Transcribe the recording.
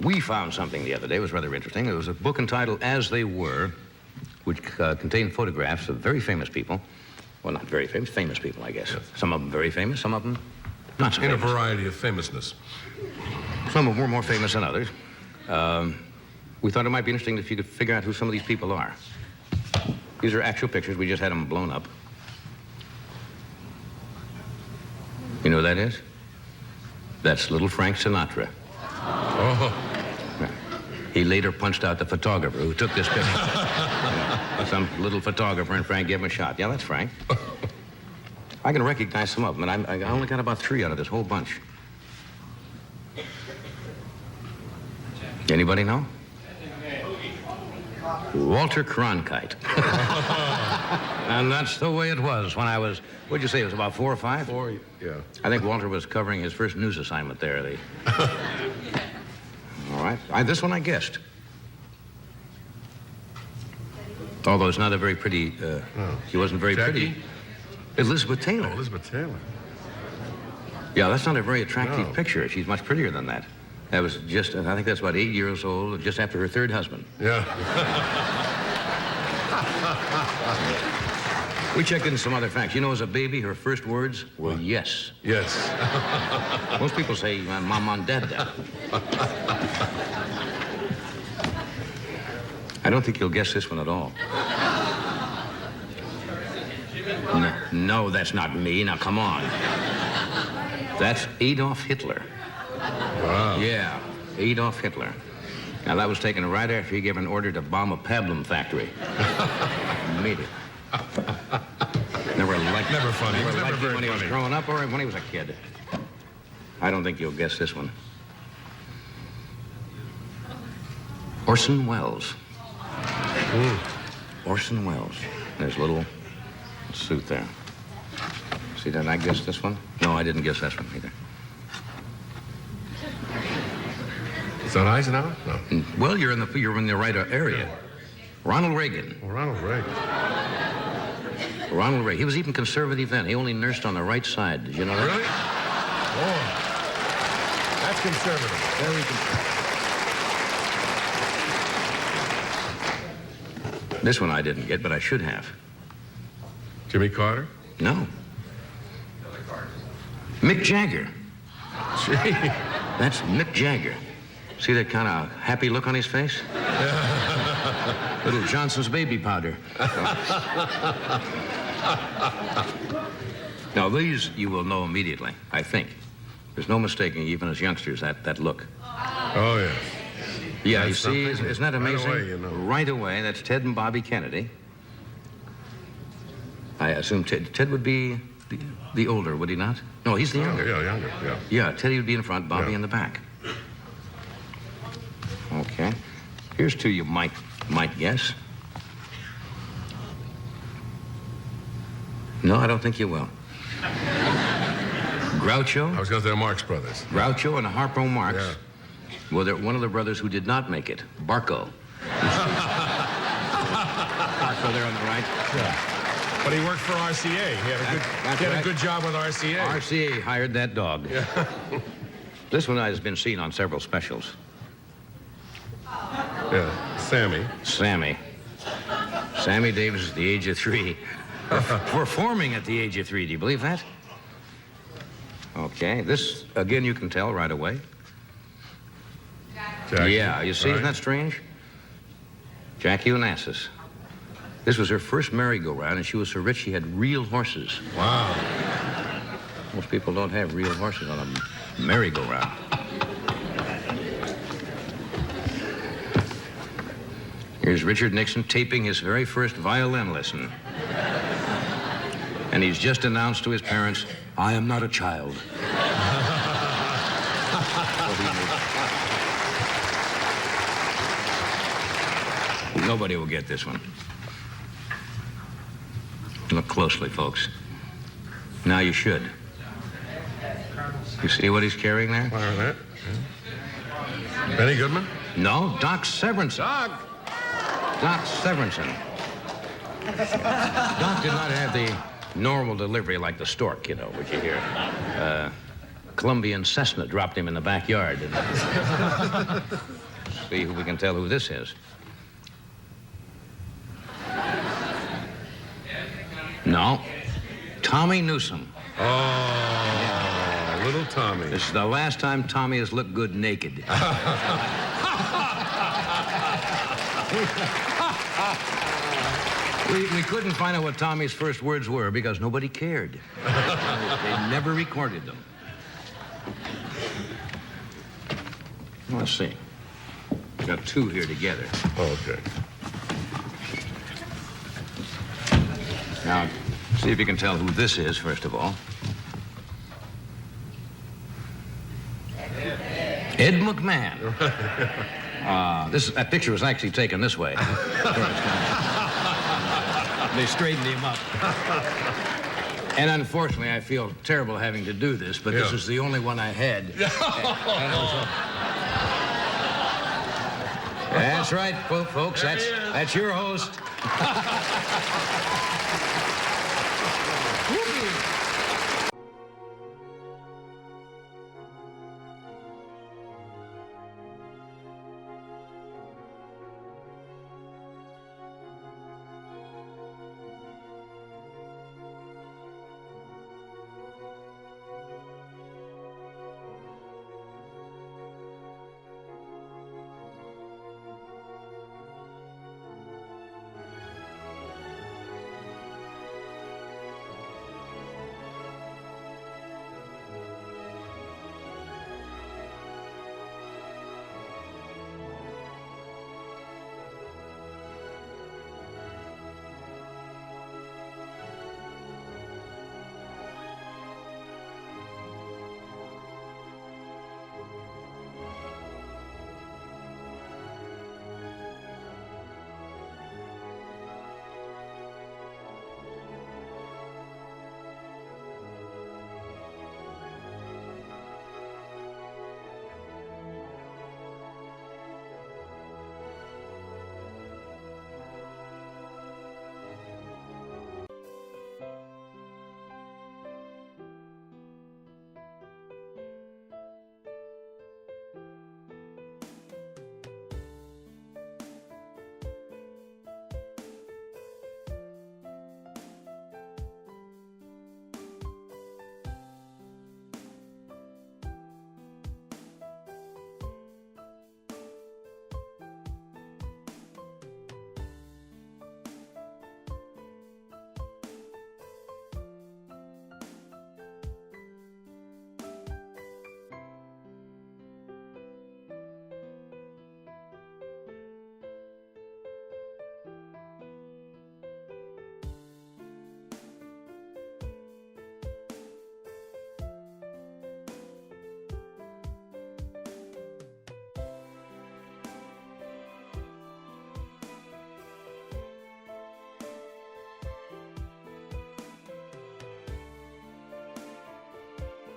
We found something the other day. It was rather interesting. It was a book entitled As They Were, which contained photographs of very famous people. Well, not very famous, famous people, I guess. Yes. Some of them very famous, some of them not so famous. In a variety of famousness. Some of them were more famous than others. We thought it might be interesting if you could figure out who some of these people are. These are actual pictures. We just had them blown up. You know who that is? That's little Frank Sinatra. Oh. He later punched out the photographer who took this picture. Some little photographer, and Frank gave him a shot. Yeah, that's Frank. I can recognize some of them, and I only got about 3 out of this whole bunch. Anybody know? Walter Cronkite. And that's the way it was when I was, what'd you say, it was about 4 or 5? 4, yeah. I think Walter was covering his first news assignment there. All right. This one I guessed. Although it's not a very pretty, she wasn't very Jackie? pretty. Elizabeth Taylor. Oh, Elizabeth Taylor. Yeah, that's not a very attractive picture. She's much prettier than that. That was just, I think that's about 8 years old, just after her 3rd husband. Yeah. We checked in some other facts. You know, as a baby, her first words were yes. Yes. Most people say, Mom and Dad. I don't think you'll guess this one at all. No, that's not me. Now, come on. That's Adolf Hitler. Wow. Yeah, Adolf Hitler. Now, that was taken right after he gave an order to bomb a pablum factory. Made it. Never funny. He was never very when he was funny. growing up or when he was a kid. I don't think you'll guess this one. Orson Welles. Orson Welles. There's a little suit there. See, did I guess this one? No, I didn't guess this one either. Is that Eisenhower? No. Well, you're in the right area. Yeah. Ronald Reagan. Oh, Ronald Reagan. Ronald Reagan. He was even conservative then. He only nursed on the right side. Did you know that? Really? Oh. That's conservative. Very conservative. This one I didn't get, but I should have. Jimmy Carter? No. Mick Jagger. Gee. That's Mick Jagger. See that kind of happy look on his face? Little Johnson's baby powder. Now, these you will know immediately, I think. There's no mistaking, even as youngsters, that look. Oh, yeah. Yeah, That's you see, something. isn't that amazing? Right away, you know. Right away, that's Ted and Bobby Kennedy. I assume Ted would be the older, would he not? No, he's the younger. Yeah, younger, yeah. Yeah, Teddy would be in front, Bobby in the back. Okay. Here's 2 you might guess. No, I don't think you will. Groucho. I was going to say Marx Brothers. Groucho and Harpo Marx. Yeah. Well, they're one of the brothers who did not make it. Barco. Barco there on the right. Yeah. But he worked for RCA. He had a good job with RCA. RCA hired that dog. Yeah. This one has been seen on several specials. Yeah. Sammy. Sammy Davis at the age of 3. Performing at the age of 3. Do you believe that? Okay. This, again, you can tell right away. Jackie. Yeah, you see, Right. isn't that strange? Jackie Onassis. This was her first merry-go-round, and she was so rich she had real horses. Wow. Most people don't have real horses on a merry-go-round. Here's Richard Nixon taping his very first violin lesson. And he's just announced to his parents, I am not a child. Nobody will get this one. Look closely, folks. Now you should. You see what he's carrying there? Clarinet. Yeah. Benny Goodman? No, Doc Severinsen. Doc! Doc Severinsen. Doc did not have the normal delivery like the stork, you know, which you hear. Colombian Cessna dropped him in the backyard. See who we can tell who this is. No. Tommy Newsom. Oh, little Tommy. This is the last time Tommy has looked good naked. We couldn't find out what Tommy's first words were because nobody cared. They never recorded them. Let's see. We got two here together. Okay. Now, see if you can tell who this is, first of all. Ed McMahon. That picture was actually taken this way. They straightened him up. And unfortunately, I feel terrible having to do this, but this is the only one I had. That's right, folks. That's your host.